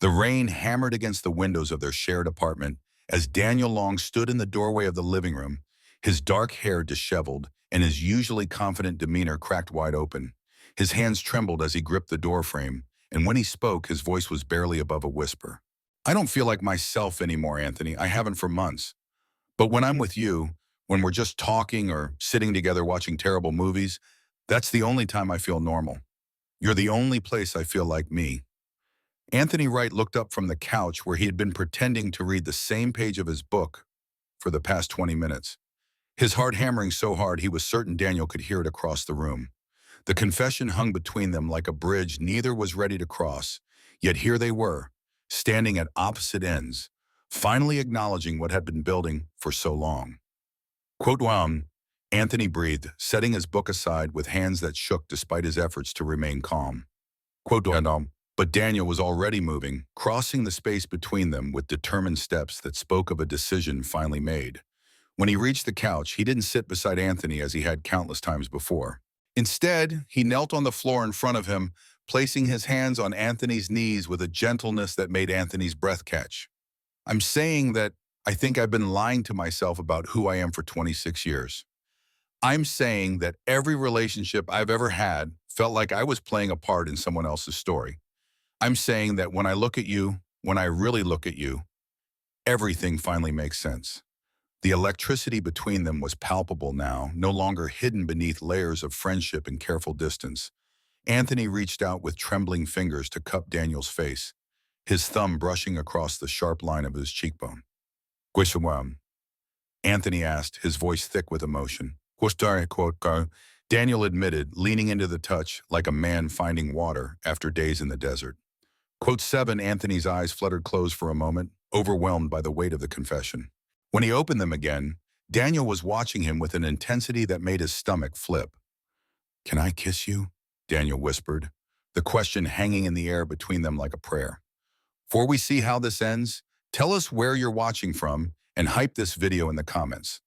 The rain hammered against the windows of their shared apartment as Daniel Long stood in the doorway of the living room, his dark hair disheveled and his usually confident demeanor cracked wide open. His hands trembled as he gripped the doorframe, and when he spoke, his voice was barely above a whisper. "I don't feel like myself anymore, Anthony. I haven't for months. But when I'm with you, when we're just talking or sitting together watching terrible movies, that's the only time I feel normal. You're the only place I feel like me." Anthony Wright looked up from the couch where he had been pretending to read the same page of his book for the past 20 minutes. His heart hammering so hard he was certain Daniel could hear it across the room. The confession hung between them like a bridge neither was ready to cross, yet here they were, standing at opposite ends, finally acknowledging what had been building for so long. Quote, Anthony breathed, setting his book aside with hands that shook despite his efforts to remain calm. Quote, but Daniel was already moving, crossing the space between them with determined steps that spoke of a decision finally made. When he reached the couch, he didn't sit beside Anthony as he had countless times before. Instead, he knelt on the floor in front of him, placing his hands on Anthony's knees with a gentleness that made Anthony's breath catch. "I'm saying that I think I've been lying to myself about who I am for 26 years. I'm saying that every relationship I've ever had felt like I was playing a part in someone else's story. I'm saying that when I look at you, when I really look at you, everything finally makes sense." The electricity between them was palpable now, no longer hidden beneath layers of friendship and careful distance. Anthony reached out with trembling fingers to cup Daniel's face, his thumb brushing across the sharp line of his cheekbone. "Quishawam?" Anthony asked, his voice thick with emotion. "Quostari quote go," Daniel admitted, leaning into the touch like a man finding water after days in the desert. Quote 7, Anthony's eyes fluttered closed for a moment, overwhelmed by the weight of the confession. When he opened them again, Daniel was watching him with an intensity that made his stomach flip. "Can I kiss you?" Daniel whispered, the question hanging in the air between them like a prayer. "Before we see how this ends, tell us where you're watching from and hype this video in the comments."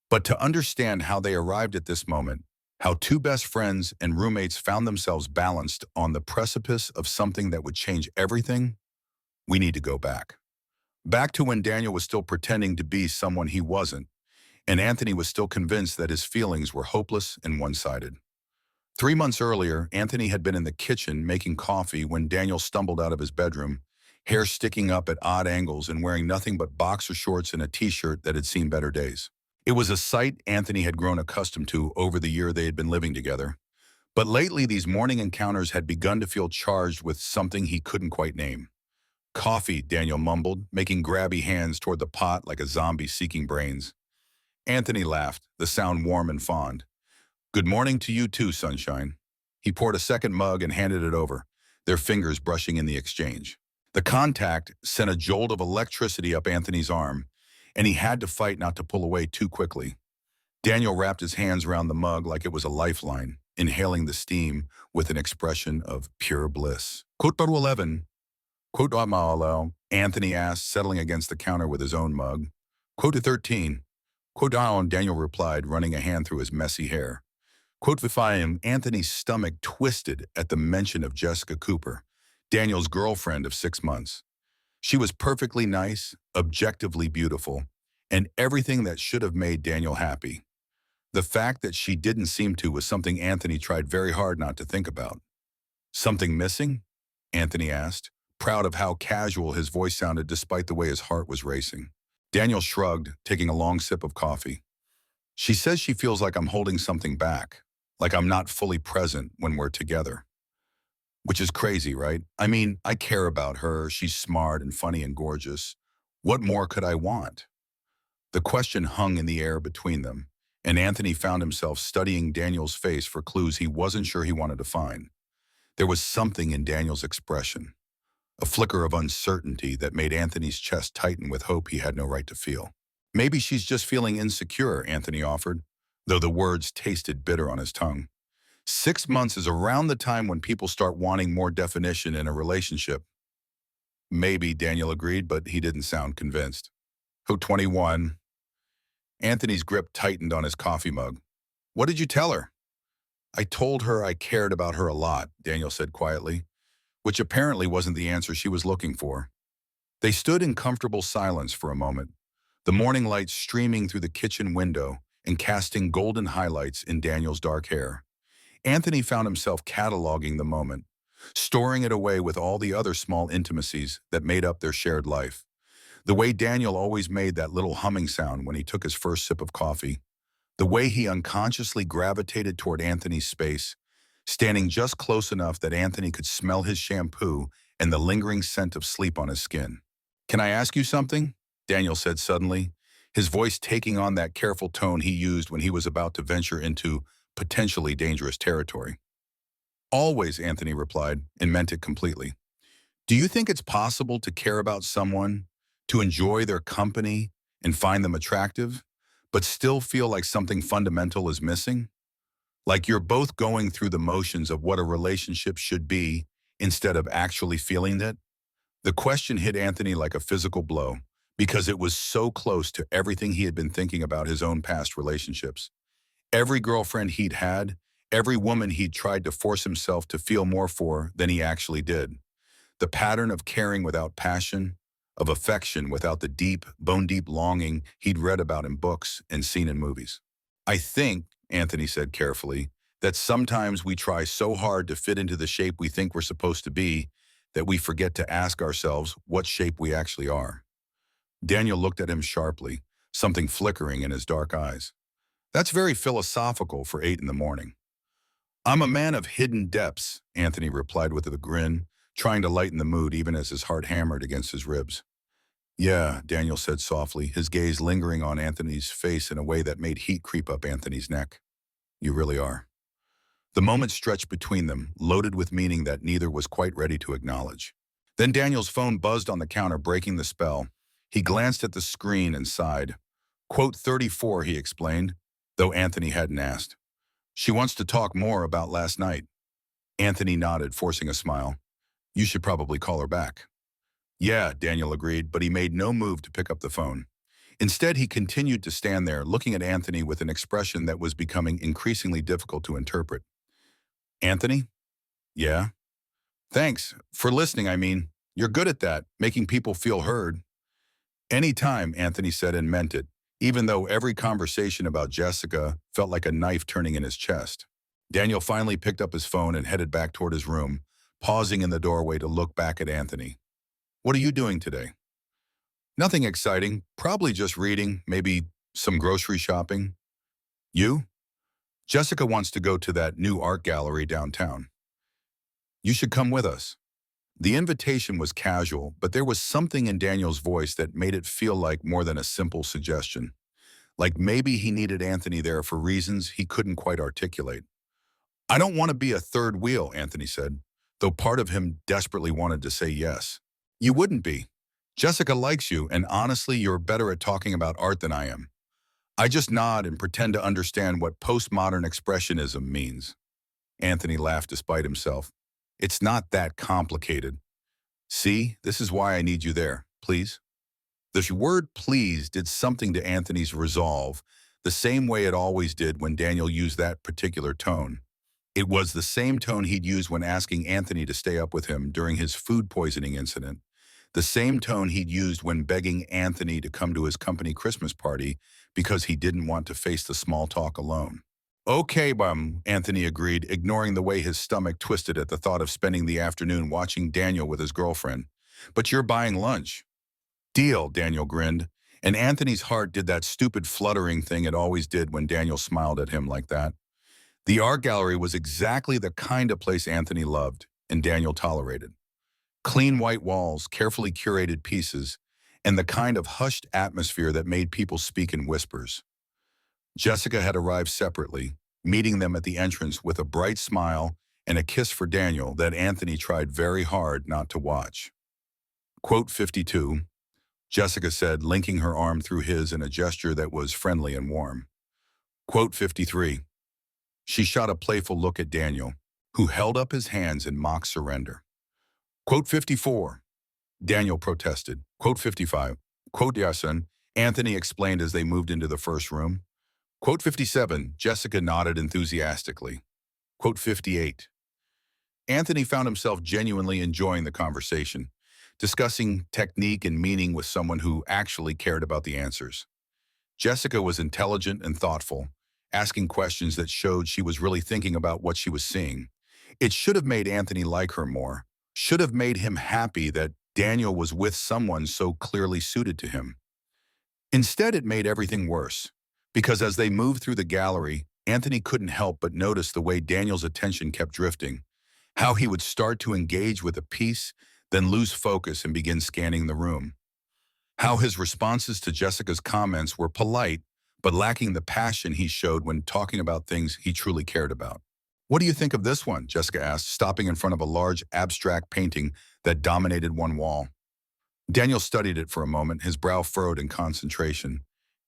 But to understand how they arrived at this moment, how two best friends and roommates found themselves balanced on the precipice of something that would change everything, we need to go back. Back to when Daniel was still pretending to be someone he wasn't, and Anthony was still convinced that his feelings were hopeless and one-sided. 3 months earlier, Anthony had been in the kitchen making coffee when Daniel stumbled out of his bedroom, hair sticking up at odd angles and wearing nothing but boxer shorts and a t-shirt that had seen better days. It was a sight Anthony had grown accustomed to over the year they had been living together. But lately, these morning encounters had begun to feel charged with something he couldn't quite name. "Coffee," Daniel mumbled, making grabby hands toward the pot like a zombie seeking brains. Anthony laughed, the sound warm and fond. "Good morning to you too, sunshine." He poured a second mug and handed it over, their fingers brushing in the exchange. The contact sent a jolt of electricity up Anthony's arm, and he had to fight not to pull away too quickly. Daniel wrapped his hands around the mug like it was a lifeline, inhaling the steam with an expression of pure bliss. Quote 11. Quote Anthony asked, settling against the counter with his own mug. Quote 13. Quote Daniel replied, running a hand through his messy hair. Quote Vifayim, Anthony's stomach twisted at the mention of Jessica Cooper, Daniel's girlfriend of 6 months. She was perfectly nice, objectively beautiful, and everything that should have made Daniel happy. The fact that she didn't seem to was something Anthony tried very hard not to think about. "Something missing?" Anthony asked, proud of how casual his voice sounded despite the way his heart was racing. Daniel shrugged, taking a long sip of coffee. "She says she feels like I'm holding something back, like I'm not fully present when we're together." Which is crazy, right? I mean, I care about her, she's smart and funny and gorgeous. What more could I want? The question hung in the air between them, and Anthony found himself studying Daniel's face for clues he wasn't sure he wanted to find. There was something in Daniel's expression, a flicker of uncertainty that made Anthony's chest tighten with hope he had no right to feel. "Maybe she's just feeling insecure," Anthony offered, though the words tasted bitter on his tongue. 6 months is around the time when people start wanting more definition in a relationship. Maybe, Daniel agreed, but he didn't sound convinced. 21. Anthony's grip tightened on his coffee mug. "What did you tell her?" "I told her I cared about her a lot," Daniel said quietly. which apparently wasn't the answer she was looking for. They stood in comfortable silence for a moment, the morning light streaming through the kitchen window and casting golden highlights in Daniel's dark hair. Anthony found himself cataloging the moment, storing it away with all the other small intimacies that made up their shared life. The way Daniel always made that little humming sound when he took his first sip of coffee. The way he unconsciously gravitated toward Anthony's space, standing just close enough that Anthony could smell his shampoo and the lingering scent of sleep on his skin. "Can I ask you something?" Daniel said suddenly, his voice taking on that careful tone he used when he was about to venture into potentially dangerous territory. "Always," Anthony replied, and meant it completely. "Do you think it's possible to care about someone, to enjoy their company and find them attractive, but still feel like something fundamental is missing? Like you're both going through the motions of what a relationship should be instead of actually feeling it?" The question hit Anthony like a physical blow because it was so close to everything he had been thinking about his own past relationships. Every girlfriend he'd had, every woman he'd tried to force himself to feel more for than he actually did. The pattern of caring without passion, of affection without the deep, bone-deep longing he'd read about in books and seen in movies. "I think," Anthony said carefully, "that sometimes we try so hard to fit into the shape we think we're supposed to be that we forget to ask ourselves what shape we actually are." Daniel looked at him sharply, something flickering in his dark eyes. "That's very philosophical for 8 in the morning." "I'm a man of hidden depths," Anthony replied with a grin, trying to lighten the mood even as his heart hammered against his ribs. "Yeah," Daniel said softly, his gaze lingering on Anthony's face in a way that made heat creep up Anthony's neck. "You really are." The moment stretched between them, loaded with meaning that neither was quite ready to acknowledge. Then Daniel's phone buzzed on the counter, breaking the spell. He glanced at the screen and sighed. "Quote 34, he explained, though Anthony hadn't asked. "She wants to talk more about last night." Anthony nodded, forcing a smile. "You should probably call her back." "Yeah," Daniel agreed, but he made no move to pick up the phone. Instead, he continued to stand there, looking at Anthony with an expression that was becoming increasingly difficult to interpret. "Anthony?" "Yeah?" "Thanks. For listening, I mean. You're good at that, making people feel heard." "Any time," Anthony said and meant it, even though every conversation about Jessica felt like a knife turning in his chest. Daniel finally picked up his phone and headed back toward his room, pausing in the doorway to look back at Anthony. "What are you doing today?" "Nothing exciting. Probably just reading, maybe some grocery shopping." "You?" "Jessica wants to go to that new art gallery downtown. You should come with us." The invitation was casual, but there was something in Daniel's voice that made it feel like more than a simple suggestion. Like maybe he needed Anthony there for reasons he couldn't quite articulate. "I don't want to be a third wheel," Anthony said, though part of him desperately wanted to say yes. "You wouldn't be. Jessica likes you, and honestly, you're better at talking about art than I am." I just nod and pretend to understand what postmodern expressionism means. Anthony laughed despite himself. "It's not that complicated. See, this is why I need you there, please." The word please did something to Anthony's resolve, the same way it always did when Daniel used that particular tone. It was the same tone he'd used when asking Anthony to stay up with him during his food poisoning incident. The same tone he'd used when begging Anthony to come to his company Christmas party because he didn't want to face the small talk alone. "Okay, Anthony agreed, ignoring the way his stomach twisted at the thought of spending the afternoon watching Daniel with his girlfriend. "But you're buying lunch." "Deal," Daniel grinned, and Anthony's heart did that stupid fluttering thing it always did when Daniel smiled at him like that. The art gallery was exactly the kind of place Anthony loved, and Daniel tolerated. Clean white walls, carefully curated pieces, and the kind of hushed atmosphere that made people speak in whispers. Jessica had arrived separately, meeting them at the entrance with a bright smile and a kiss for Daniel that Anthony tried very hard not to watch. "Quote 52, Jessica said, linking her arm through his in a gesture that was friendly and warm. "Quote 53. She shot a playful look at Daniel, who held up his hands in mock surrender. "Quote 54. Daniel protested. "Quote 55. "Quote Yasin," Anthony explained as they moved into the first room. "Quote 57. Jessica nodded enthusiastically. "Quote 58. Anthony found himself genuinely enjoying the conversation, discussing technique and meaning with someone who actually cared about the answers. Jessica was intelligent and thoughtful, asking questions that showed she was really thinking about what she was seeing. It should have made Anthony like her more, should have made him happy that Daniel was with someone so clearly suited to him. Instead, it made everything worse, because as they moved through the gallery, Anthony couldn't help but notice the way Daniel's attention kept drifting, how he would start to engage with a piece, then lose focus and begin scanning the room. How his responses to Jessica's comments were polite, but lacking the passion he showed when talking about things he truly cared about. "What do you think of this one?" Jessica asked, stopping in front of a large abstract painting that dominated one wall. Daniel studied it for a moment, his brow furrowed in concentration.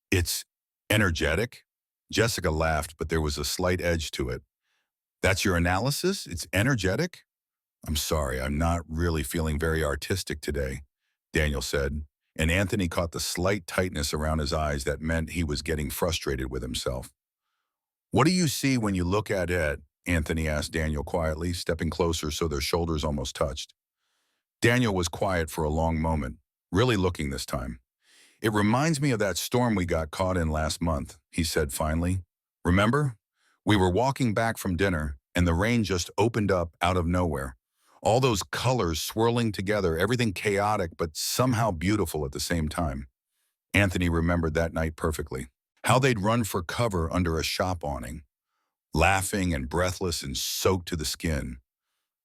"It's energetic?" Jessica laughed, but there was a slight edge to it. "That's your analysis? It's energetic?" "I'm sorry, I'm not really feeling very artistic today," Daniel said, and Anthony caught the slight tightness around his eyes that meant he was getting frustrated with himself. "What do you see when you look at it?" Anthony asked Daniel quietly, stepping closer so their shoulders almost touched. Daniel was quiet for a long moment, really looking this time. "It reminds me of that storm we got caught in last month," he said finally. "Remember? We were walking back from dinner, and the rain just opened up out of nowhere. All those colors swirling together, everything chaotic but somehow beautiful at the same time." Anthony remembered that night perfectly. How they'd run for cover under a shop awning, laughing and breathless and soaked to the skin.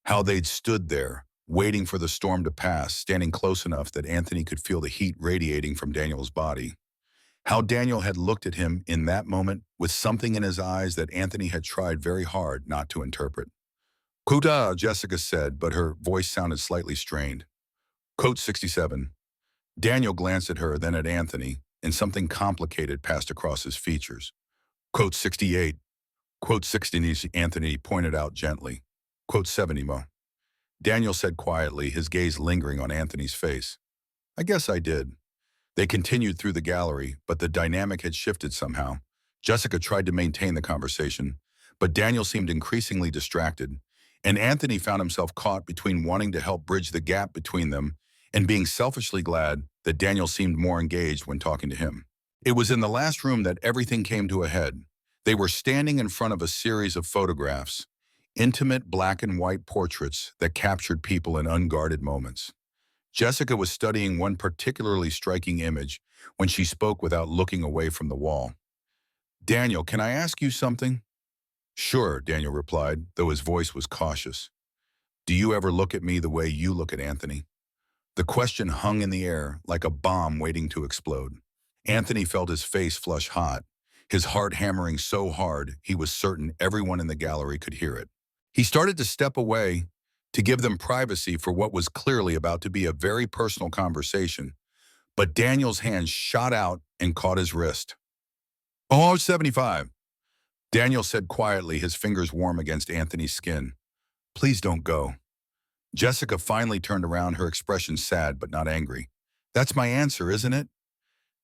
How they'd stood there, waiting for the storm to pass, standing close enough that Anthony could feel the heat radiating from Daniel's body. How Daniel had looked at him in that moment with something in his eyes that Anthony had tried very hard not to interpret. "Kuta," Jessica said, but her voice sounded slightly strained. "Code 67. Daniel glanced at her, then at Anthony, and something complicated passed across his features. "Code 68. Quote 60, Anthony pointed out gently. "Quote 70, Mo." Daniel said quietly, his gaze lingering on Anthony's face. "I guess I did." They continued through the gallery, but the dynamic had shifted somehow. Jessica tried to maintain the conversation, but Daniel seemed increasingly distracted, and Anthony found himself caught between wanting to help bridge the gap between them and being selfishly glad that Daniel seemed more engaged when talking to him. It was in the last room that everything came to a head. They were standing in front of a series of photographs, intimate black and white portraits that captured people in unguarded moments. Jessica was studying one particularly striking image when she spoke without looking away from the wall. "Daniel, can I ask you something?" "Sure," Daniel replied, though his voice was cautious. "Do you ever look at me the way you look at Anthony?" The question hung in the air like a bomb waiting to explode. Anthony felt his face flush hot, his heart hammering so hard he was certain everyone in the gallery could hear it. He started to step away to give them privacy for what was clearly about to be a very personal conversation, but Daniel's hand shot out and caught his wrist. "Oh, 75. Daniel said quietly, his fingers warm against Anthony's skin. "Please don't go." Jessica finally turned around, her expression sad but not angry. "That's my answer, isn't it?"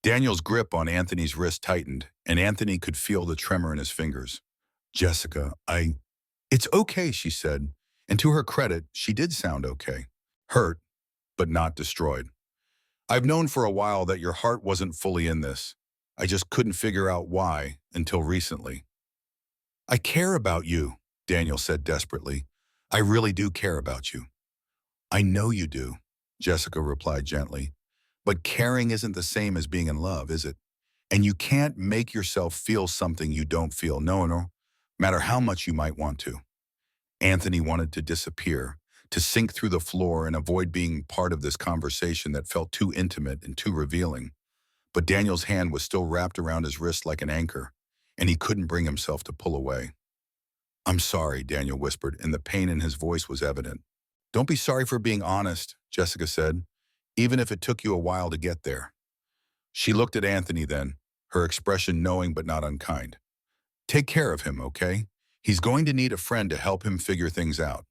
Daniel's grip on Anthony's wrist tightened, and Anthony could feel the tremor in his fingers. "Jessica, It's okay," she said, and to her credit, she did sound okay. Hurt, but not destroyed. "I've known for a while that your heart wasn't fully in this. I just couldn't figure out why until recently." "I care about you," Daniel said desperately. "I really do care about you." "I know you do," Jessica replied gently. "But caring isn't the same as being in love, is it? And you can't make yourself feel something you don't feel, no matter how much you might want to." Anthony wanted to disappear, to sink through the floor and avoid being part of this conversation that felt too intimate and too revealing. But Daniel's hand was still wrapped around his wrist like an anchor, and he couldn't bring himself to pull away. "I'm sorry," Daniel whispered, and the pain in his voice was evident. "Don't be sorry for being honest," Jessica said, "even if it took you a while to get there." She looked at Anthony then, her expression knowing but not unkind. "Take care of him, okay? He's going to need a friend to help him figure things out."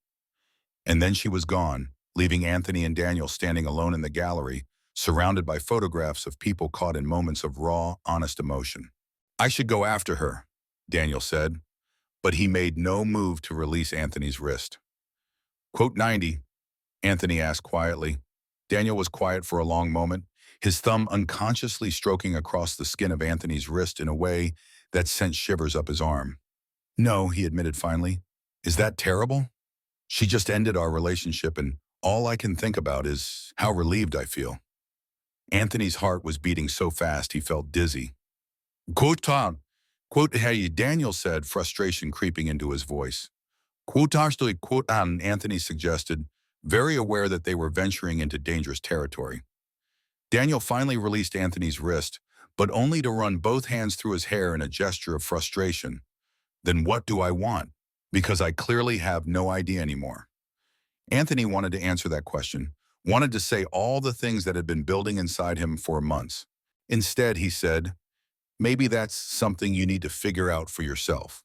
And then she was gone, leaving Anthony and Daniel standing alone in the gallery, surrounded by photographs of people caught in moments of raw, honest emotion. "I should go after her," Daniel said, but he made no move to release Anthony's wrist. Quote 90, Anthony asked quietly. Daniel was quiet for a long moment, his thumb unconsciously stroking across the skin of Anthony's wrist in a way that sent shivers up his arm. No, he admitted finally. Is that terrible? She just ended our relationship and all I can think about is how relieved I feel. Anthony's heart was beating so fast he felt dizzy. Quote Tom, quote hey, Daniel said, frustration creeping into his voice. Quote actually, quote on, Anthony suggested, very aware that they were venturing into dangerous territory. Daniel finally released Anthony's wrist, but only to run both hands through his hair in a gesture of frustration. Then what do I want? Because I clearly have no idea anymore. Anthony wanted to answer that question, wanted to say all the things that had been building inside him for months. Instead, he said, maybe that's something you need to figure out for yourself.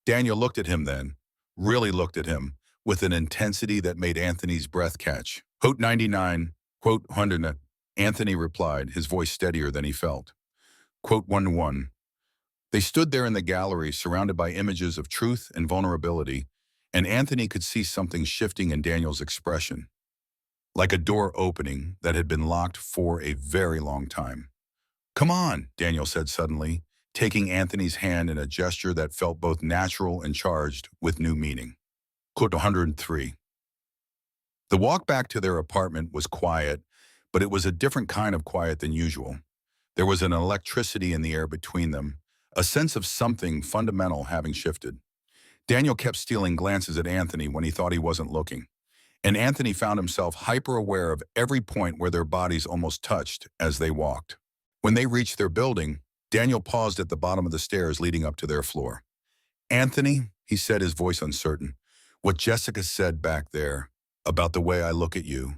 Daniel looked at him then, really looked at him, with an intensity that made Anthony's breath catch. Quote 99, quote 100, Anthony replied, his voice steadier than he felt. Quote 101. They stood there in the gallery, surrounded by images of truth and vulnerability, and Anthony could see something shifting in Daniel's expression, like a door opening that had been locked for a very long time. Come on, Daniel said suddenly, taking Anthony's hand in a gesture that felt both natural and charged with new meaning. Quote 103. The walk back to their apartment was quiet, but it was a different kind of quiet than usual. There was an electricity in the air between them, a sense of something fundamental having shifted. Daniel kept stealing glances at Anthony when he thought he wasn't looking, and Anthony found himself hyper-aware of every point where their bodies almost touched as they walked. When they reached their building, Daniel paused at the bottom of the stairs leading up to their floor. Anthony, he said, his voice uncertain, what Jessica said back there about the way I look at you,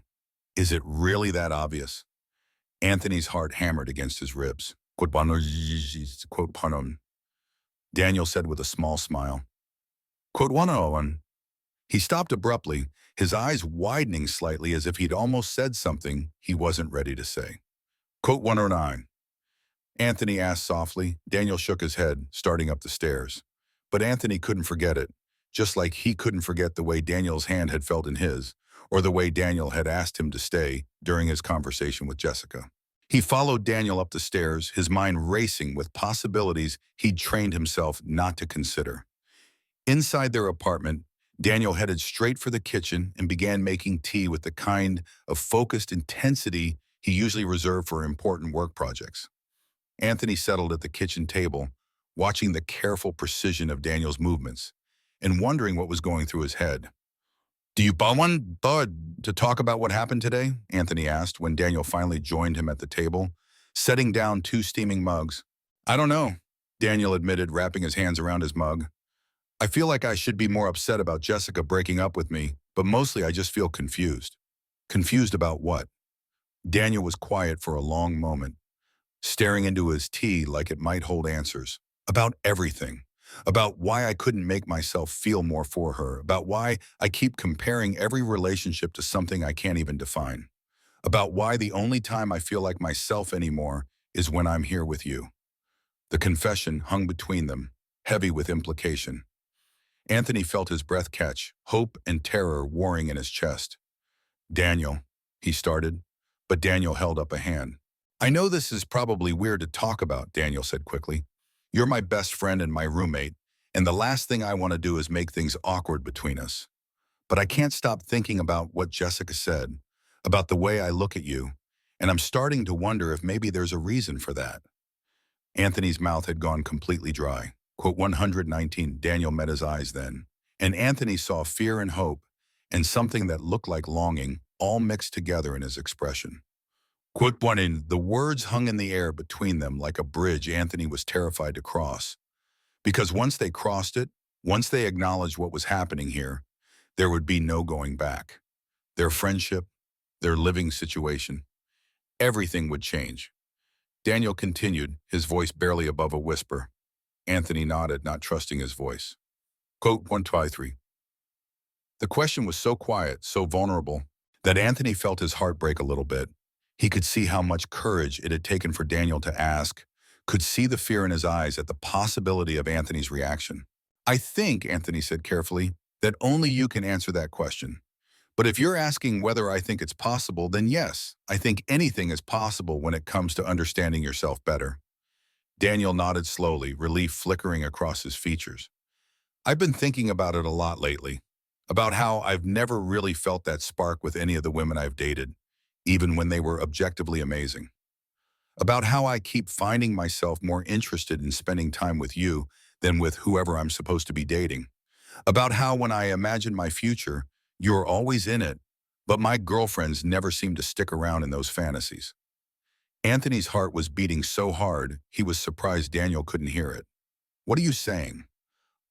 is it really that obvious? Anthony's heart hammered against his ribs. Quote, Panon. Daniel said with a small smile. Quote 101. He stopped abruptly, his eyes widening slightly as if he'd almost said something he wasn't ready to say. Quote 109. Anthony asked softly. Daniel shook his head, starting up the stairs. But Anthony couldn't forget it, just like he couldn't forget the way Daniel's hand had felt in his, or the way Daniel had asked him to stay during his conversation with Jessica. He followed Daniel up the stairs, his mind racing with possibilities he'd trained himself not to consider. Inside their apartment, Daniel headed straight for the kitchen and began making tea with the kind of focused intensity he usually reserved for important work projects. Anthony settled at the kitchen table, watching the careful precision of Daniel's movements and wondering what was going through his head. Do you want to talk about what happened today? Anthony asked when Daniel finally joined him at the table, setting down 2 steaming mugs. I don't know, Daniel admitted, wrapping his hands around his mug. I feel like I should be more upset about Jessica breaking up with me, but mostly I just feel confused. Confused about what? Daniel was quiet for a long moment, staring into his tea like it might hold answers. About everything. About why I couldn't make myself feel more for her. About why I keep comparing every relationship to something I can't even define. About why the only time I feel like myself anymore is when I'm here with you. The confession hung between them, heavy with implication. Anthony felt his breath catch, hope and terror warring in his chest. Daniel, he started, but Daniel held up a hand. I know this is probably weird to talk about, Daniel said quickly. You're my best friend and my roommate, and the last thing I want to do is make things awkward between us. But I can't stop thinking about what Jessica said, about the way I look at you, and I'm starting to wonder if maybe there's a reason for that. Anthony's mouth had gone completely dry. Quote 119, Daniel met his eyes then, and Anthony saw fear and hope, and something that looked like longing, all mixed together in his expression. Quote 1 in, the words hung in the air between them like a bridge Anthony was terrified to cross. Because once they crossed it, once they acknowledged what was happening here, there would be no going back. Their friendship, their living situation, everything would change. Daniel continued, his voice barely above a whisper. Anthony nodded, not trusting his voice. Quote 123. The question was so quiet, so vulnerable, that Anthony felt his heart break a little bit. He could see how much courage it had taken for Daniel to ask, could see the fear in his eyes at the possibility of Anthony's reaction. I think, Anthony said carefully, that only you can answer that question. But if you're asking whether I think it's possible, then yes, I think anything is possible when it comes to understanding yourself better. Daniel nodded slowly, relief flickering across his features. I've been thinking about it a lot lately, about how I've never really felt that spark with any of the women I've dated, even when they were objectively amazing. About how I keep finding myself more interested in spending time with you than with whoever I'm supposed to be dating. About how when I imagine my future, you're always in it, but my girlfriends never seem to stick around in those fantasies. Anthony's heart was beating so hard, he was surprised Daniel couldn't hear it. What are you saying?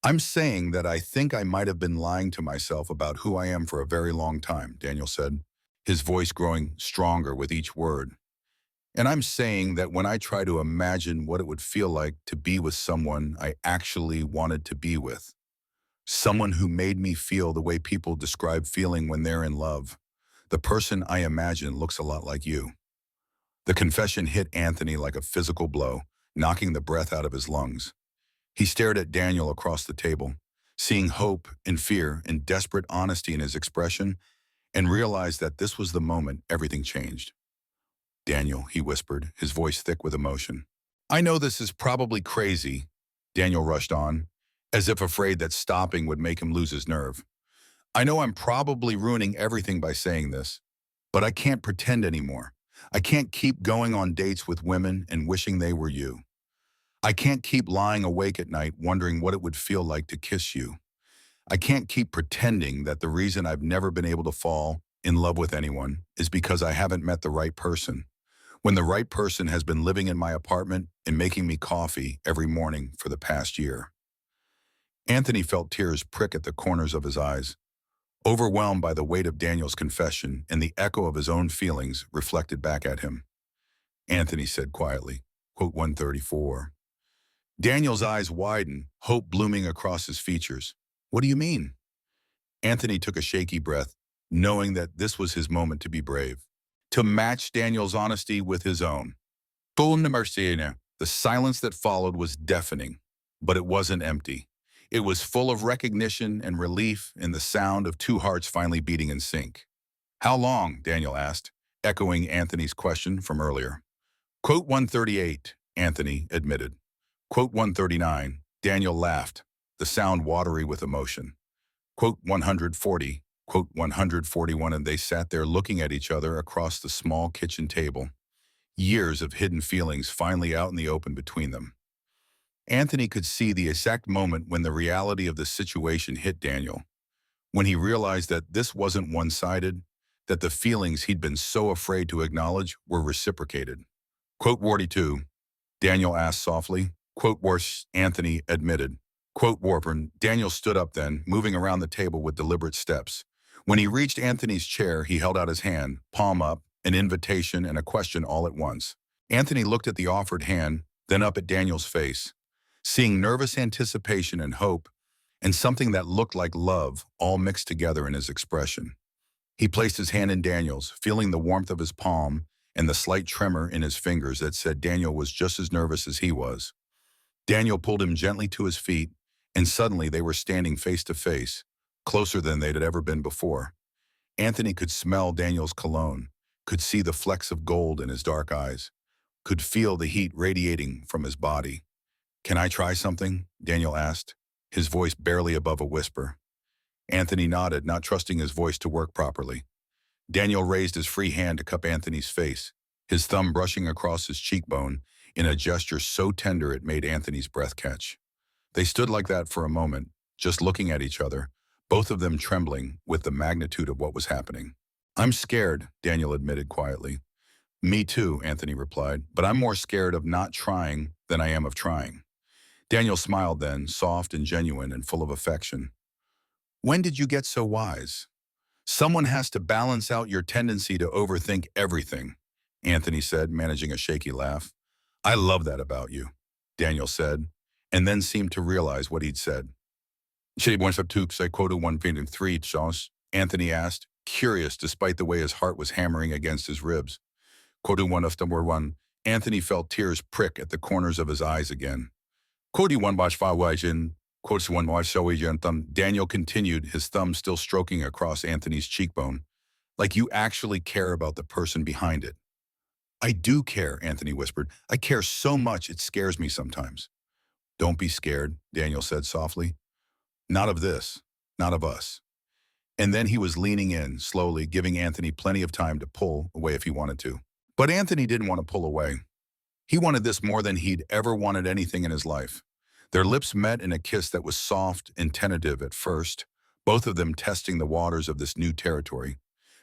I'm saying that I think I might have been lying to myself about who I am for a very long time, Daniel said, his voice growing stronger with each word. And I'm saying that when I try to imagine what it would feel like to be with someone I actually wanted to be with, someone who made me feel the way people describe feeling when they're in love, the person I imagine looks a lot like you. The confession hit Anthony like a physical blow, knocking the breath out of his lungs. He stared at Daniel across the table, seeing hope and fear and desperate honesty in his expression, and realized that this was the moment everything changed. Daniel, he whispered, his voice thick with emotion. I know this is probably crazy, Daniel rushed on, as if afraid that stopping would make him lose his nerve. I know I'm probably ruining everything by saying this, but I can't pretend anymore. I can't keep going on dates with women and wishing they were you. I can't keep lying awake at night wondering what it would feel like to kiss you. I can't keep pretending that the reason I've never been able to fall in love with anyone is because I haven't met the right person, when the right person has been living in my apartment and making me coffee every morning for the past year. Anthony felt tears prick at the corners of his eyes, overwhelmed by the weight of Daniel's confession and the echo of his own feelings reflected back at him. Anthony said quietly, quote 134. Daniel's eyes widened, hope blooming across his features. What do you mean? Anthony took a shaky breath, knowing that this was his moment to be brave, to match Daniel's honesty with his own. The silence that followed was deafening, but it wasn't empty. It was full of recognition and relief in the sound of two hearts finally beating in sync. How long? Daniel asked, echoing Anthony's question from earlier. Quote 138, Anthony admitted. Quote 139, Daniel laughed, the sound watery with emotion. Quote 140, quote 141, and they sat there looking at each other across the small kitchen table. Years of hidden feelings finally out in the open between them. Anthony could see the exact moment when the reality of the situation hit Daniel, when he realized that this wasn't one-sided, that the feelings he'd been so afraid to acknowledge were reciprocated. Quote 42, Daniel asked softly. Quote worse, Anthony admitted. Quote Warburn, Daniel stood up then, moving around the table with deliberate steps. When he reached Anthony's chair, he held out his hand, palm up, an invitation and a question all at once. Anthony looked at the offered hand, then up at Daniel's face, seeing nervous anticipation and hope, and something that looked like love all mixed together in his expression. He placed his hand in Daniel's, feeling the warmth of his palm and the slight tremor in his fingers that said Daniel was just as nervous as he was. Daniel pulled him gently to his feet, and suddenly they were standing face to face, closer than they'd ever been before. Anthony could smell Daniel's cologne, could see the flecks of gold in his dark eyes, could feel the heat radiating from his body. Can I try something? Daniel asked, his voice barely above a whisper. Anthony nodded, not trusting his voice to work properly. Daniel raised his free hand to cup Anthony's face, his thumb brushing across his cheekbone in a gesture so tender it made Anthony's breath catch. They stood like that for a moment, just looking at each other, both of them trembling with the magnitude of what was happening. I'm scared, Daniel admitted quietly. Me too, Anthony replied, but I'm more scared of not trying than I am of trying. Daniel smiled then, soft and genuine and full of affection. When did you get so wise? Someone has to balance out your tendency to overthink everything, Anthony said, managing a shaky laugh. I love that about you, Daniel said, and then seemed to realize what he'd said. Anthony asked, curious despite the way his heart was hammering against his ribs. Anthony felt tears prick at the corners of his eyes again. Quotes one more, so Daniel continued, his thumb still stroking across Anthony's cheekbone. Like you actually care about the person behind it. I do care, Anthony whispered. I care so much it scares me sometimes. Don't be scared, Daniel said softly. Not of this. Not of us. And then he was leaning in, slowly, giving Anthony plenty of time to pull away if he wanted to. But Anthony didn't want to pull away. He wanted this more than he'd ever wanted anything in his life. Their lips met in a kiss that was soft and tentative at first, both of them testing the waters of this new territory.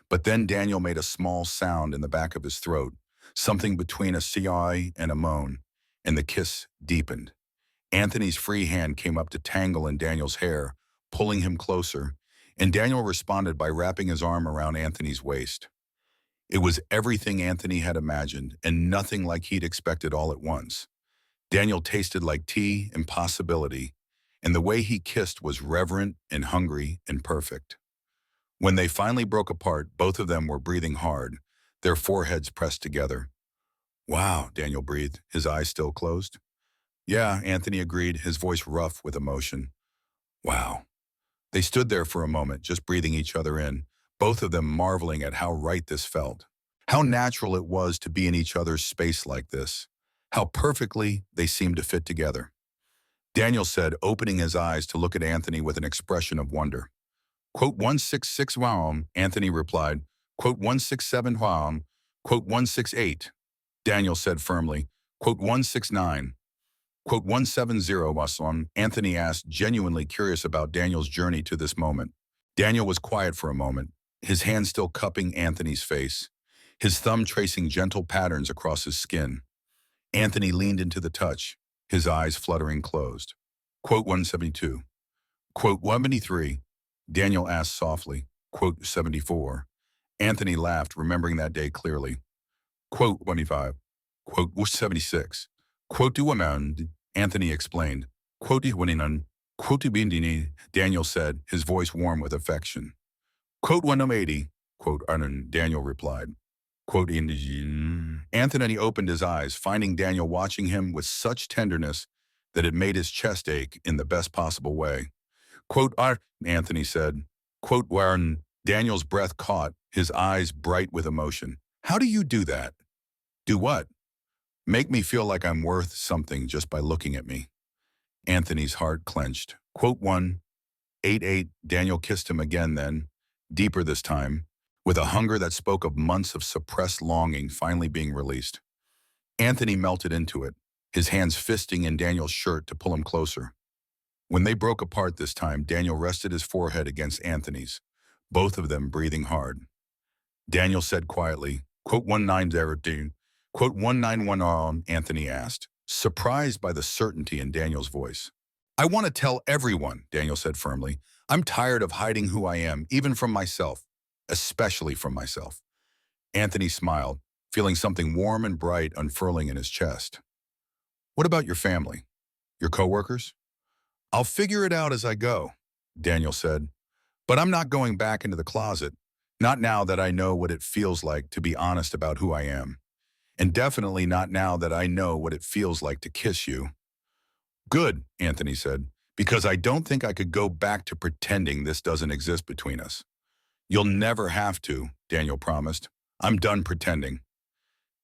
But then Daniel made a small sound in the back of his throat, something between a sigh and a moan, and the kiss deepened. Anthony's free hand came up to tangle in Daniel's hair, pulling him closer, and Daniel responded by wrapping his arm around Anthony's waist. It was everything Anthony had imagined, and nothing like he'd expected all at once. Daniel tasted like tea and possibility, and the way he kissed was reverent and hungry and perfect. When they finally broke apart, both of them were breathing hard, their foreheads pressed together. Wow, Daniel breathed, his eyes still closed. Yeah, Anthony agreed, his voice rough with emotion. Wow. They stood there for a moment, just breathing each other in, both of them marveling at how right this felt. How natural it was to be in each other's space like this. How perfectly they seemed to fit together. Daniel said, opening his eyes to look at Anthony with an expression of wonder. Quote 166 Waum, Anthony replied. Quote 167 Waum. Quote 168. Daniel said firmly. Quote 169. Quote 170 Waslam, Anthony asked, genuinely curious about Daniel's journey to this moment. Daniel was quiet for a moment, his hand still cupping Anthony's face, his thumb tracing gentle patterns across his skin. Anthony leaned into the touch, his eyes fluttering closed. Quote 172. Quote 173. Daniel asked softly. Quote 74. Anthony laughed, remembering that day clearly. Quote 25. Quote 76. Quote to woman, Anthony explained. Quote to quote to bindini, Daniel said, his voice warm with affection. Quote 180. Quote Arnon, Daniel replied. Quote Anthony opened his eyes, finding Daniel watching him with such tenderness that it made his chest ache in the best possible way. Quote Anthony said. Quote Warren, Daniel's breath caught, his eyes bright with emotion. How do you do that? Do what? Make me feel like I'm worth something just by looking at me. Anthony's heart clenched. Quote 188, Daniel kissed him again then, deeper this time, with a hunger that spoke of months of suppressed longing finally being released. Anthony melted into it, his hands fisting in Daniel's shirt to pull him closer. When they broke apart this time, Daniel rested his forehead against Anthony's, both of them breathing hard. Daniel said quietly, quote 190, quote 191, Anthony asked, surprised by the certainty in Daniel's voice. I want to tell everyone, Daniel said firmly. I'm tired of hiding who I am, even from myself, especially from myself. Anthony smiled, feeling something warm and bright unfurling in his chest. What about your family? Your coworkers? I'll figure it out as I go, Daniel said. But I'm not going back into the closet, not now that I know what it feels like to be honest about who I am. And definitely not now that I know what it feels like to kiss you. Good, Anthony said, because I don't think I could go back to pretending this doesn't exist between us. You'll never have to, Daniel promised. I'm done pretending.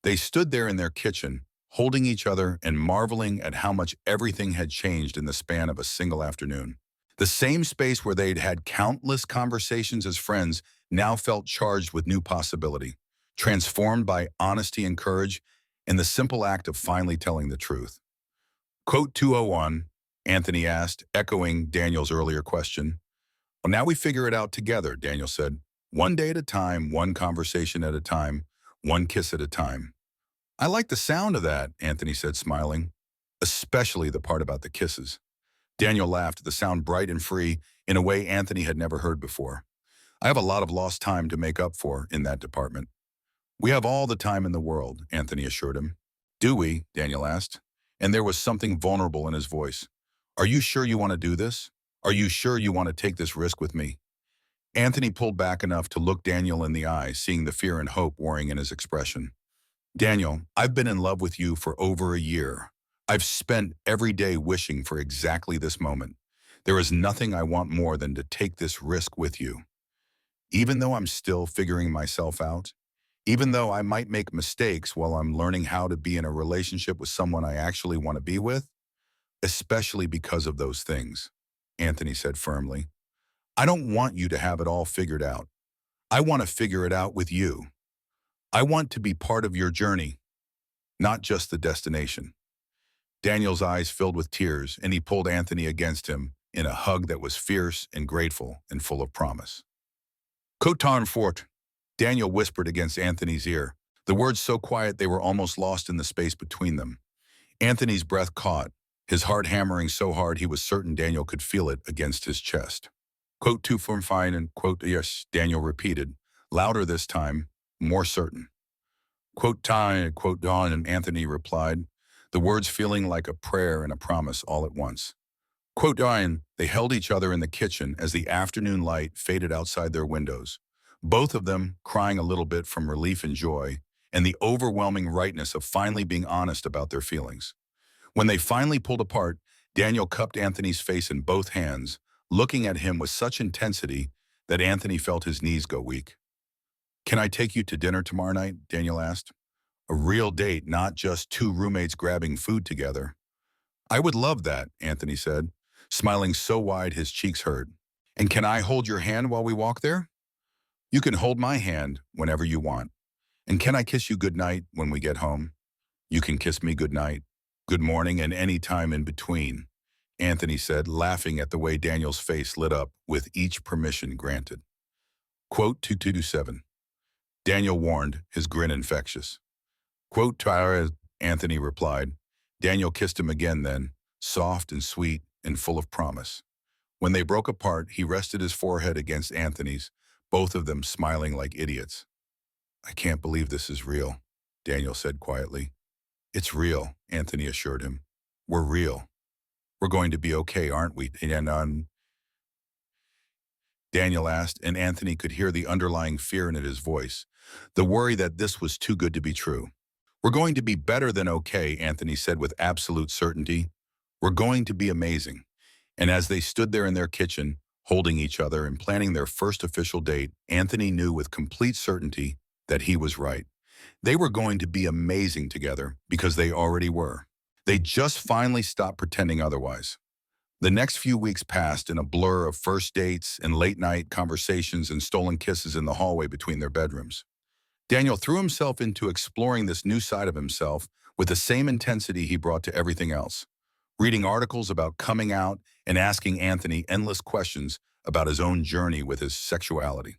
They stood there in their kitchen, holding each other and marveling at how much everything had changed in the span of a single afternoon. The same space where they'd had countless conversations as friends now felt charged with new possibility, transformed by honesty and courage and the simple act of finally telling the truth. Quote 201, Anthony asked, echoing Daniel's earlier question. Well, now we figure it out together, Daniel said. One day at a time, one conversation at a time, one kiss at a time. I like the sound of that, Anthony said, smiling, especially the part about the kisses. Daniel laughed, the sound bright and free in a way Anthony had never heard before. I have a lot of lost time to make up for in that department. We have all the time in the world, Anthony assured him. Do we? Daniel asked, and there was something vulnerable in his voice. Are you sure you want to do this? Are you sure you want to take this risk with me? Anthony pulled back enough to look Daniel in the eye, seeing the fear and hope warring in his expression. Daniel, I've been in love with you for over a year. I've spent every day wishing for exactly this moment. There is nothing I want more than to take this risk with you. Even though I'm still figuring myself out, even though I might make mistakes while I'm learning how to be in a relationship with someone I actually want to be with, especially because of those things, Anthony said firmly. I don't want you to have it all figured out. I want to figure it out with you. I want to be part of your journey, not just the destination. Daniel's eyes filled with tears, and he pulled Anthony against him in a hug that was fierce and grateful and full of promise. Coton Fort, Daniel whispered against Anthony's ear, the words so quiet they were almost lost in the space between them. Anthony's breath caught, his heart hammering so hard he was certain Daniel could feel it against his chest. Quote two from fine and quote yes, Daniel repeated, louder this time, more certain. Quote time, quote dawn, and Anthony replied, the words feeling like a prayer and a promise all at once. Quote Diane, they held each other in the kitchen as the afternoon light faded outside their windows, both of them crying a little bit from relief and joy, and the overwhelming rightness of finally being honest about their feelings. When they finally pulled apart, Daniel cupped Anthony's face in both hands, looking at him with such intensity that Anthony felt his knees go weak. Can I take you to dinner tomorrow night? Daniel asked. A real date, not just two roommates grabbing food together. I would love that, Anthony said, smiling so wide his cheeks hurt. And can I hold your hand while we walk there? You can hold my hand whenever you want. And can I kiss you goodnight when we get home? You can kiss me goodnight, good morning, and any time in between, Anthony said, laughing at the way Daniel's face lit up with each permission granted. Quote 227. Daniel warned, his grin infectious. Quote Tyra, Anthony replied. Daniel kissed him again then, soft and sweet and full of promise. When they broke apart, he rested his forehead against Anthony's, both of them smiling like idiots. I can't believe this is real, Daniel said quietly. It's real, Anthony assured him. We're real. We're going to be okay, aren't we? Daniel asked, and Anthony could hear the underlying fear in his voice, the worry that this was too good to be true. We're going to be better than okay, Anthony said with absolute certainty. We're going to be amazing. And as they stood there in their kitchen, holding each other and planning their first official date, Anthony knew with complete certainty that he was right. They were going to be amazing together because they already were. They just finally stopped pretending otherwise. The next few weeks passed in a blur of first dates and late-night conversations and stolen kisses in the hallway between their bedrooms. Daniel threw himself into exploring this new side of himself with the same intensity he brought to everything else, reading articles about coming out and asking Anthony endless questions about his own journey with his sexuality.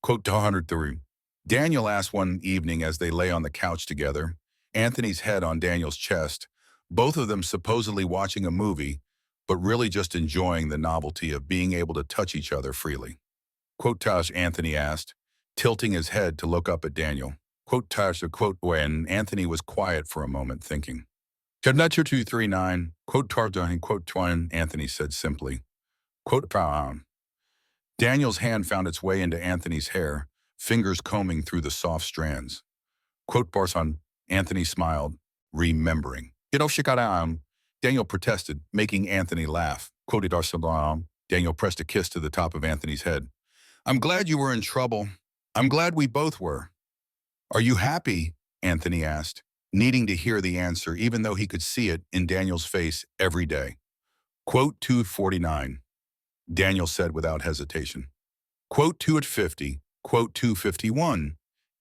Quote 203. Daniel asked one evening as they lay on the couch together, Anthony's head on Daniel's chest, both of them supposedly watching a movie, but really just enjoying the novelty of being able to touch each other freely. Quote Tosh, Anthony asked, tilting his head to look up at Daniel. Quote Tosh, quote when Anthony was quiet for a moment thinking. Chapter 239, quote Tardan, quote Twine, Anthony said simply. Quote Pound. Daniel's hand found its way into Anthony's hair, fingers combing through the soft strands. Quote Barson, Anthony smiled, remembering. Get off Shikadaam. Daniel protested, making Anthony laugh. Quoted Arsalam. Daniel pressed a kiss to the top of Anthony's head. I'm glad you were in trouble. I'm glad we both were. Are you happy? Anthony asked, needing to hear the answer even though he could see it in Daniel's face every day. Quote 249. Daniel said without hesitation. Quote 2 at 50. Quote 251.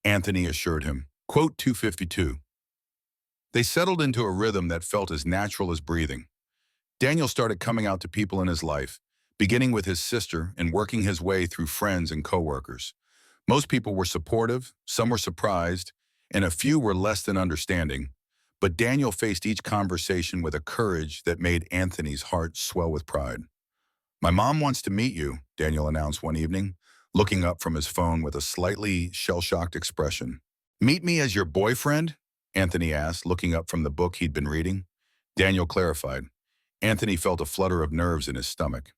Anthony assured him. Quote 252. They settled into a rhythm that felt as natural as breathing. Daniel started coming out to people in his life, beginning with his sister and working his way through friends and coworkers. Most people were supportive, some were surprised, and a few were less than understanding. But Daniel faced each conversation with a courage that made Anthony's heart swell with pride. My mom wants to meet you, Daniel announced one evening, looking up from his phone with a slightly shell-shocked expression. Meet me as your boyfriend? Anthony asked, looking up from the book he'd been reading. Daniel clarified. Anthony felt a flutter of nerves in his stomach.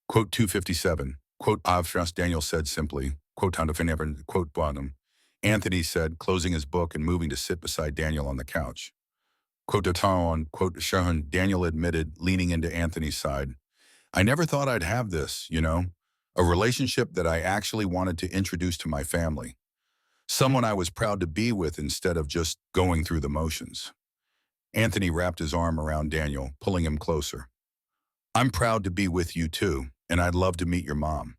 Quote 257. Quote Avshras, Daniel said simply. Quote Tandafenever, quote bottom. Anthony said, closing his book and moving to sit beside Daniel on the couch. Quote Datawan, quote Shahan, Daniel admitted, leaning into Anthony's side. I never thought I'd have this, a relationship that I actually wanted to introduce to my family. Someone I was proud to be with instead of just going through the motions. Anthony wrapped his arm around Daniel, pulling him closer. I'm proud to be with you too, and I'd love to meet your mom.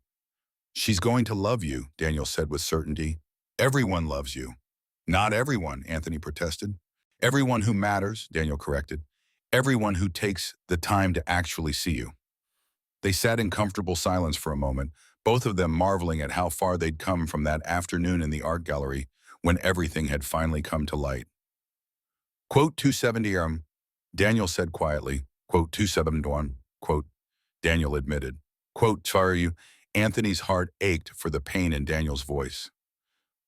She's going to love you, Daniel said with certainty. Everyone loves you. Not everyone, Anthony protested. Everyone who matters, Daniel corrected. Everyone who takes the time to actually see you. They sat in comfortable silence for a moment, both of them marveling at how far they'd come from that afternoon in the art gallery when everything had finally come to light. Quote 270 Daniel said quietly. Quote 271, quote, Daniel admitted. Quote, sorry you, Anthony's heart ached for the pain in Daniel's voice.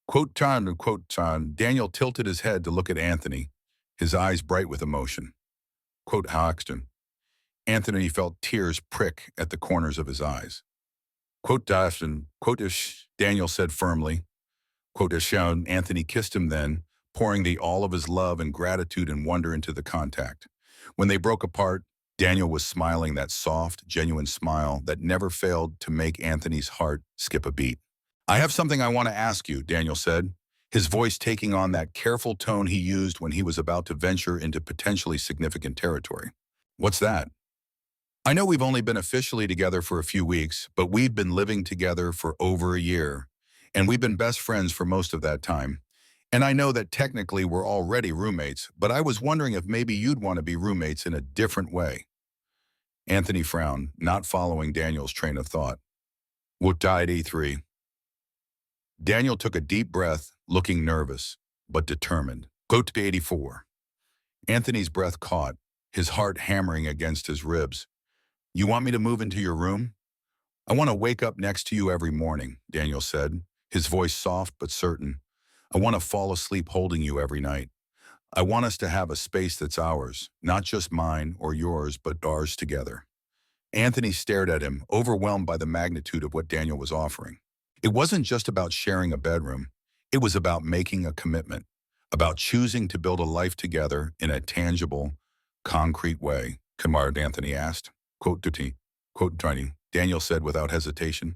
Quote, Daniel tilted his head to look at Anthony, his eyes bright with emotion. Quote, Hoxton. Anthony felt tears prick at the corners of his eyes. Quote, Dawson, quote, Daniel said firmly. Quote, Anthony kissed him then, pouring all of his love and gratitude and wonder into the contact. When they broke apart, Daniel was smiling that soft, genuine smile that never failed to make Anthony's heart skip a beat. I have something I want to ask you, Daniel said, his voice taking on that careful tone he used when he was about to venture into potentially significant territory. What's that? I know we've only been officially together for a few weeks, but we've been living together for over a year, and we've been best friends for most of that time. And I know that technically we're already roommates, but I was wondering if maybe you'd want to be roommates in a different way. Anthony frowned, not following Daniel's train of thought. What died E3? Daniel took a deep breath, looking nervous, but determined. Quote 84. Anthony's breath caught, his heart hammering against his ribs. You want me to move into your room? I want to wake up next to you every morning, Daniel said, his voice soft but certain. I want to fall asleep holding you every night. I want us to have a space that's ours, not just mine or yours, but ours together. Anthony stared at him, overwhelmed by the magnitude of what Daniel was offering. It wasn't just about sharing a bedroom. It was about making a commitment, about choosing to build a life together in a tangible, concrete way. Kamard, Anthony asked. Quote 20, Daniel said without hesitation.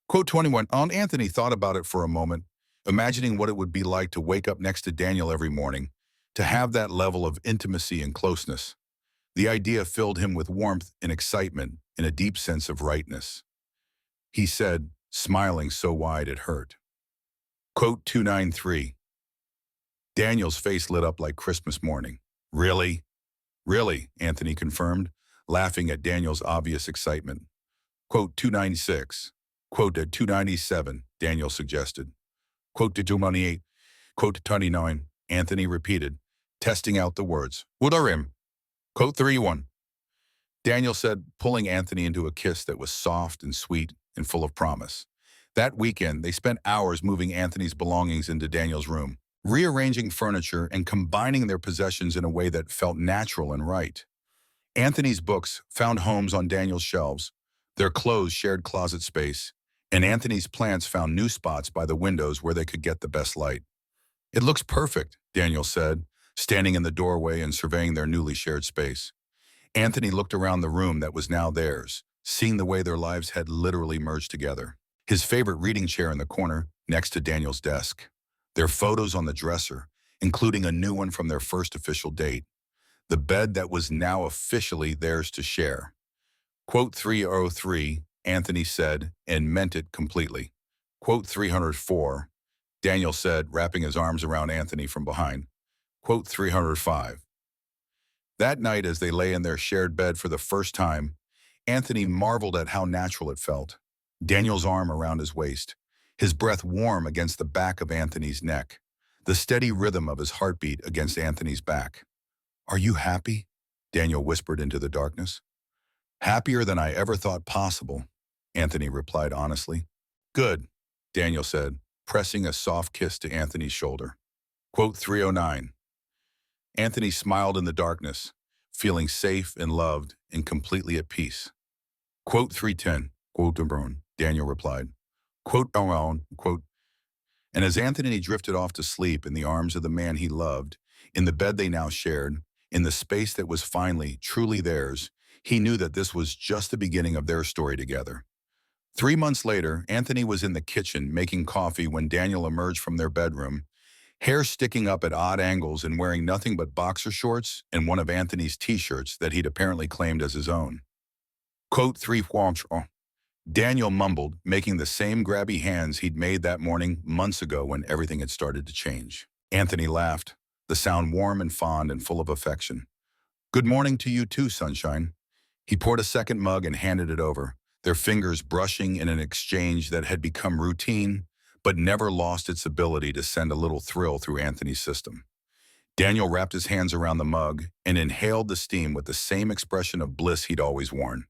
Quote 21, Anthony thought about it for a moment, imagining what it would be like to wake up next to Daniel every morning, to have that level of intimacy and closeness. The idea filled him with warmth and excitement and a deep sense of rightness. He said, smiling so wide it hurt. Quote 293. Daniel's face lit up like Christmas morning. Really? Really, Anthony confirmed, laughing at Daniel's obvious excitement. Quote 296. Quote 297, Daniel suggested. Quote 298. Quote 29, Anthony repeated, testing out the words. Udarim. Quote 31. Daniel said, pulling Anthony into a kiss that was soft and sweet and full of promise. That weekend, they spent hours moving Anthony's belongings into Daniel's room, rearranging furniture and combining their possessions in a way that felt natural and right. Anthony's books found homes on Daniel's shelves, their clothes shared closet space, and Anthony's plants found new spots by the windows where they could get the best light. It looks perfect, Daniel said, standing in the doorway and surveying their newly shared space. Anthony looked around the room that was now theirs, seeing the way their lives had literally merged together. His favorite reading chair in the corner, next to Daniel's desk. Their photos on the dresser, including a new one from their first official date. The bed that was now officially theirs to share. Quote 303, Anthony said, and meant it completely. Quote 304, Daniel said, wrapping his arms around Anthony from behind. Quote 305. That night, as they lay in their shared bed for the first time, Anthony marveled at how natural it felt. Daniel's arm around his waist, his breath warm against the back of Anthony's neck, the steady rhythm of his heartbeat against Anthony's back. Are you happy? Daniel whispered into the darkness. Happier than I ever thought possible, Anthony replied honestly. Good, Daniel said, pressing a soft kiss to Anthony's shoulder. Quote 309. Anthony smiled in the darkness, feeling safe and loved and completely at peace. Quote 310, quote Brown, Daniel replied. Quote around, quote. And as Anthony drifted off to sleep in the arms of the man he loved, in the bed they now shared, in the space that was finally, truly theirs, He knew that this was just the beginning of their story together. 3 months later, Anthony was in the kitchen making coffee when Daniel emerged from their bedroom, hair sticking up at odd angles and wearing nothing but boxer shorts and one of Anthony's t-shirts that he'd apparently claimed as his own. Quote 3. Daniel mumbled, making the same grabby hands he'd made that morning months ago when everything had started to change. Anthony laughed, the sound warm and fond and full of affection. Good morning to you too, sunshine. He poured a second mug and handed it over, their fingers brushing in an exchange that had become routine, but never lost its ability to send a little thrill through Anthony's system. Daniel wrapped his hands around the mug and inhaled the steam with the same expression of bliss he'd always worn.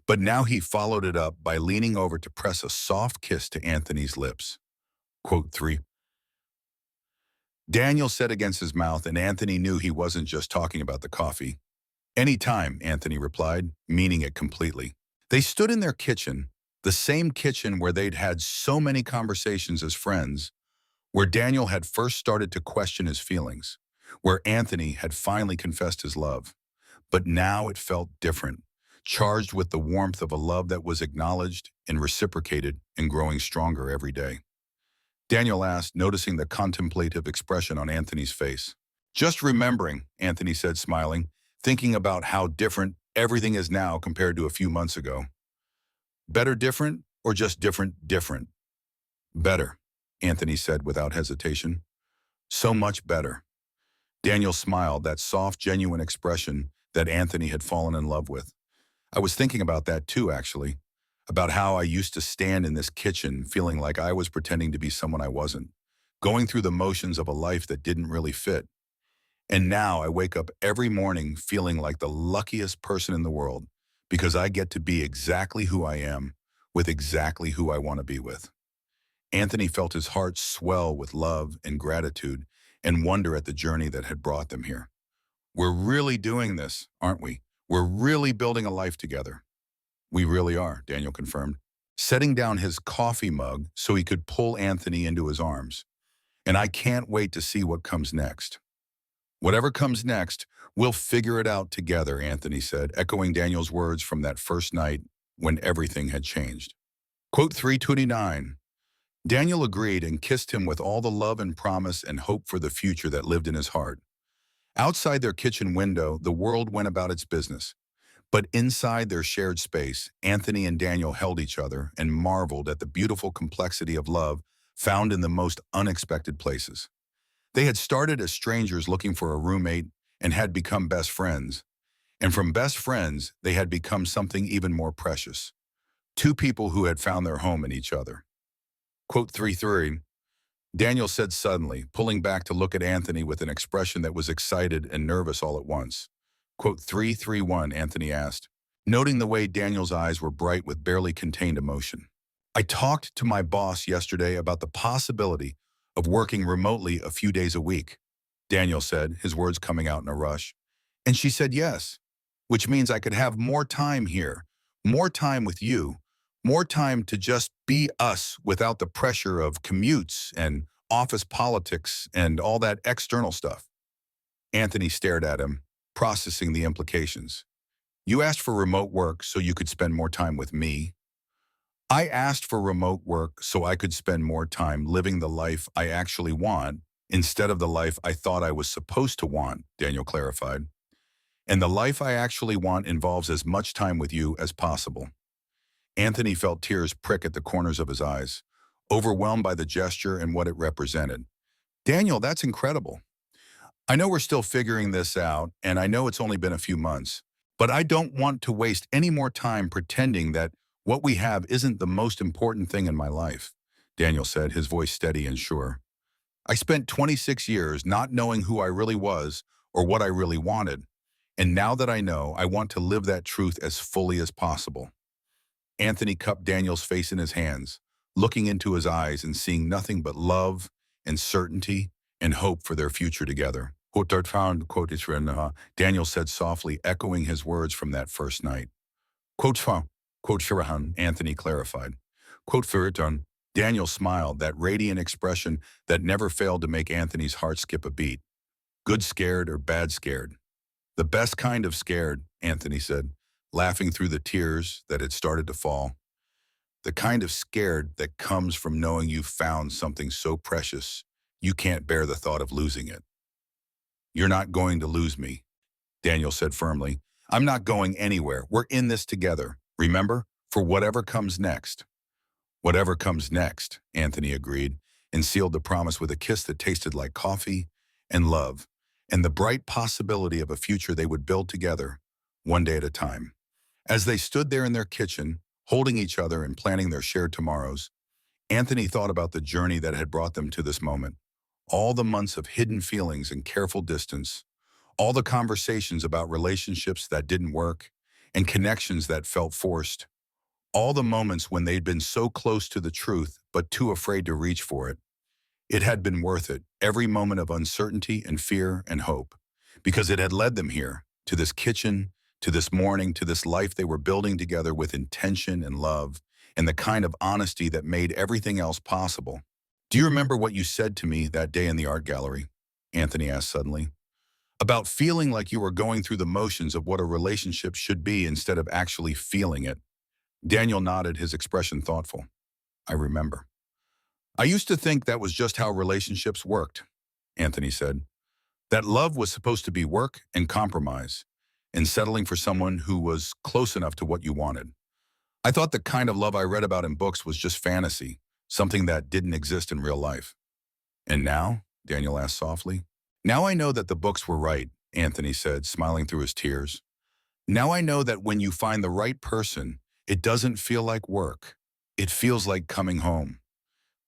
But now he followed it up by leaning over to press a soft kiss to Anthony's lips. Quote 3. Daniel said against his mouth, and Anthony knew he wasn't just talking about the coffee. Anytime, Anthony replied, meaning it completely. They stood in their kitchen, the same kitchen where they'd had so many conversations as friends, where Daniel had first started to question his feelings, where Anthony had finally confessed his love. But now it felt different, charged with the warmth of a love that was acknowledged and reciprocated and growing stronger every day. Daniel asked, noticing the contemplative expression on Anthony's face. Just remembering, Anthony said, smiling, thinking about how different everything is now compared to a few months ago. Better different or just different? Better, Anthony said without hesitation. So much better. Daniel smiled, that soft, genuine expression that Anthony had fallen in love with. I was thinking about that too, actually, about how I used to stand in this kitchen feeling like I was pretending to be someone I wasn't, going through the motions of a life that didn't really fit. And now I wake up every morning feeling like the luckiest person in the world because I get to be exactly who I am with exactly who I want to be with. Anthony felt his heart swell with love and gratitude and wonder at the journey that had brought them here. We're really doing this, aren't we? We're really building a life together. We really are, Daniel confirmed, setting down his coffee mug so he could pull Anthony into his arms. And I can't wait to see what comes next. Whatever comes next, we'll figure it out together, Anthony said, echoing Daniel's words from that first night when everything had changed. Quote 329. Daniel agreed and kissed him with all the love and promise and hope for the future that lived in his heart. Outside their kitchen window, the world went about its business. But inside their shared space, Anthony and Daniel held each other and marveled at the beautiful complexity of love found in the most unexpected places. They had started as strangers looking for a roommate and had become best friends. And from best friends, they had become something even more precious. Two people who had found their home in each other. Quote 3:3. Daniel said suddenly, pulling back to look at Anthony with an expression that was excited and nervous all at once. Quote 331, Anthony asked, noting the way Daniel's eyes were bright with barely contained emotion. I talked to my boss yesterday about the possibility of working remotely a few days a week, Daniel said, his words coming out in a rush. And she said yes, which means I could have more time here, more time with you, more time to just be us without the pressure of commutes and office politics and all that external stuff. Anthony stared at him, processing the implications. You asked for remote work so you could spend more time with me. I asked for remote work so I could spend more time living the life I actually want instead of the life I thought I was supposed to want, Daniel clarified. And the life I actually want involves as much time with you as possible. Anthony felt tears prick at the corners of his eyes, overwhelmed by the gesture and what it represented. Daniel, that's incredible. I know we're still figuring this out, and I know it's only been a few months, but I don't want to waste any more time pretending that what we have isn't the most important thing in my life, Daniel said, his voice steady and sure. I spent 26 years not knowing who I really was or what I really wanted, and now that I know, I want to live that truth as fully as possible. Anthony cupped Daniel's face in his hands, looking into his eyes and seeing nothing but love and certainty and hope for their future together. Daniel said softly, echoing his words from that first night. Anthony clarified. Daniel smiled, that radiant expression that never failed to make Anthony's heart skip a beat. Good scared or bad scared? The best kind of scared, Anthony said, laughing through the tears that had started to fall. The kind of scared that comes from knowing you've found something so precious you can't bear the thought of losing it. "You're not going to lose me," Daniel said firmly. "I'm not going anywhere. We're in this together. Remember? For whatever comes next." "Whatever comes next," Anthony agreed, and sealed the promise with a kiss that tasted like coffee and love, and the bright possibility of a future they would build together, one day at a time. As they stood there in their kitchen, holding each other and planning their shared tomorrows, Anthony thought about the journey that had brought them to this moment. All the months of hidden feelings and careful distance, all the conversations about relationships that didn't work and connections that felt forced, all the moments when they'd been so close to the truth but too afraid to reach for it. It had been worth it, every moment of uncertainty and fear and hope, because it had led them here, to this kitchen, to this morning, to this life they were building together with intention and love, and the kind of honesty that made everything else possible. "Do you remember what you said to me that day in the art gallery?" Anthony asked suddenly. "About feeling like you were going through the motions of what a relationship should be instead of actually feeling it." Daniel nodded, his expression thoughtful. "I remember. I used to think that was just how relationships worked," Anthony said. "That love was supposed to be work and compromise, and settling for someone who was close enough to what you wanted. I thought the kind of love I read about in books was just fantasy, something that didn't exist in real life." "And now?" Daniel asked softly. "Now I know that the books were right," Anthony said, smiling through his tears. "Now I know that when you find the right person, it doesn't feel like work. It feels like coming home."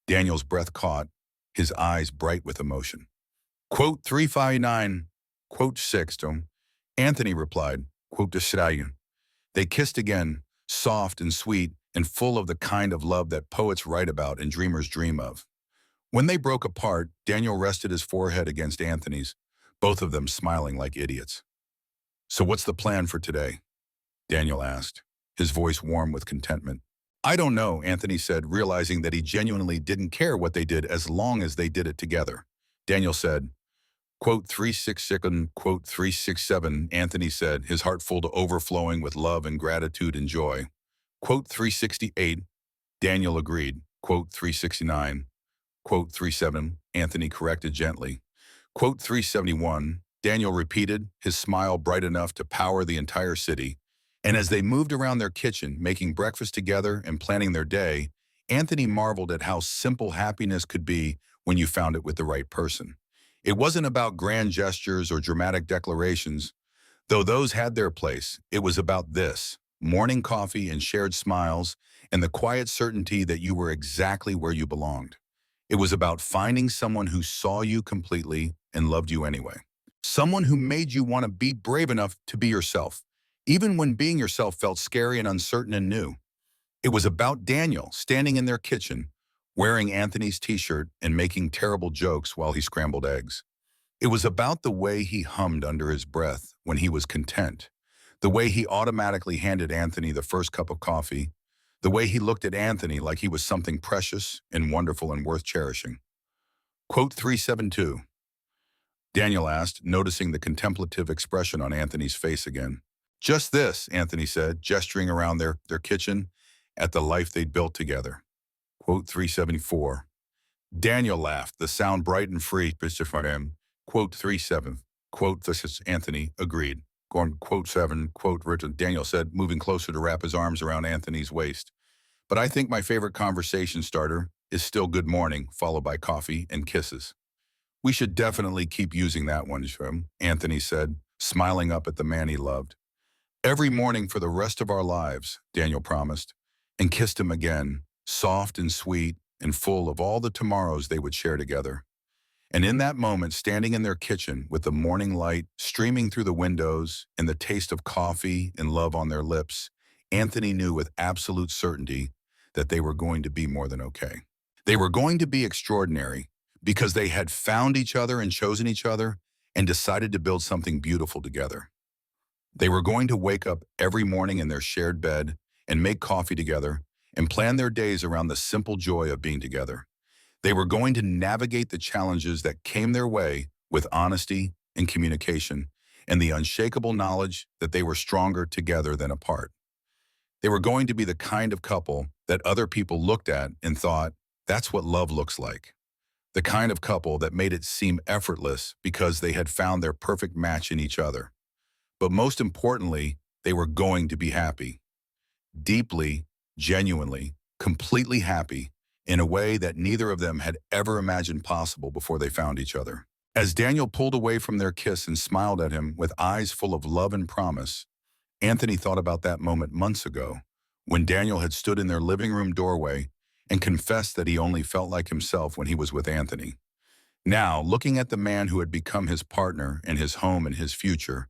Daniel's breath caught, his eyes bright with emotion. Quote 359, quote 6, Anthony replied, quote to. They kissed again, soft and sweet and full of the kind of love that poets write about and dreamers dream of. When they broke apart, Daniel rested his forehead against Anthony's, both of them smiling like idiots. "So what's the plan for today?" Daniel asked, his voice warm with contentment. "I don't know," Anthony said, realizing that he genuinely didn't care what they did as long as they did it together. Daniel said, quote 366 and quote 367, Anthony said, his heart full to overflowing with love and gratitude and joy. Quote 368, Daniel agreed. Quote 369, quote 37, Anthony corrected gently. Quote 371, Daniel repeated, his smile bright enough to power the entire city. And as they moved around their kitchen, making breakfast together and planning their day, Anthony marveled at how simple happiness could be when you found it with the right person. It wasn't about grand gestures or dramatic declarations, though those had their place. It was about this: morning coffee and shared smiles and the quiet certainty that you were exactly where you belonged. It was about finding someone who saw you completely and loved you anyway. Someone who made you want to be brave enough to be yourself, even when being yourself felt scary and uncertain and new. It was about Daniel standing in their kitchen, wearing Anthony's t-shirt and making terrible jokes while he scrambled eggs. It was about the way he hummed under his breath when he was content, the way he automatically handed Anthony the first cup of coffee, the way he looked at Anthony like he was something precious and wonderful and worth cherishing. Quote 372. Daniel asked, noticing the contemplative expression on Anthony's face again. Just this, Anthony said, gesturing around their kitchen at the life they'd built together. Quote 374. Daniel laughed, the sound bright and free. Quote 37. Quote, this is Anthony, agreed. Going, quote 7, quote written, Daniel said, moving closer to wrap his arms around Anthony's waist. But I think my favorite conversation starter is still good morning, followed by coffee and kisses. We should definitely keep using that one, Anthony said, smiling up at the man he loved. Every morning for the rest of our lives, Daniel promised, and kissed him again, soft and sweet and full of all the tomorrows they would share together. And in that moment, standing in their kitchen with the morning light streaming through the windows and the taste of coffee and love on their lips, Anthony knew with absolute certainty that they were going to be more than okay. They were going to be extraordinary because they had found each other and chosen each other and decided to build something beautiful together. They were going to wake up every morning in their shared bed and make coffee together and plan their days around the simple joy of being together. They were going to navigate the challenges that came their way with honesty and communication, and the unshakable knowledge that they were stronger together than apart. They were going to be the kind of couple that other people looked at and thought, that's what love looks like. The kind of couple that made it seem effortless because they had found their perfect match in each other. But most importantly, they were going to be happy. Deeply, genuinely, completely happy in a way that neither of them had ever imagined possible before they found each other. As Daniel pulled away from their kiss and smiled at him with eyes full of love and promise, Anthony thought about that moment months ago when Daniel had stood in their living room doorway and confessed that he only felt like himself when he was with Anthony. Now, looking at the man who had become his partner and his home and his future,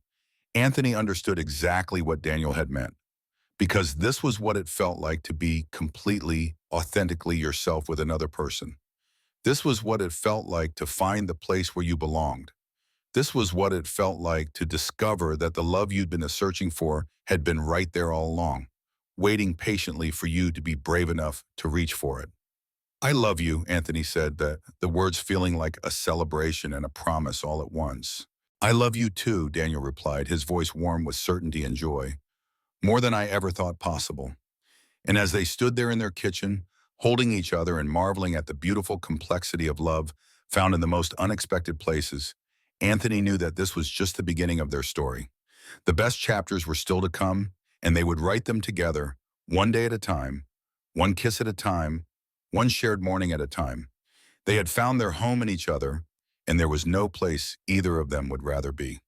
Anthony understood exactly what Daniel had meant, because this was what it felt like to be completely, authentically yourself with another person. This was what it felt like to find the place where you belonged. This was what it felt like to discover that the love you'd been searching for had been right there all along, waiting patiently for you to be brave enough to reach for it. I love you, Anthony said, the words feeling like a celebration and a promise all at once. I love you too, Daniel replied, his voice warm with certainty and joy. More than I ever thought possible. And as they stood there in their kitchen, holding each other and marveling at the beautiful complexity of love found in the most unexpected places, Anthony knew that this was just the beginning of their story. The best chapters were still to come, and they would write them together, one day at a time, one kiss at a time, one shared morning at a time. They had found their home in each other, and there was no place either of them would rather be.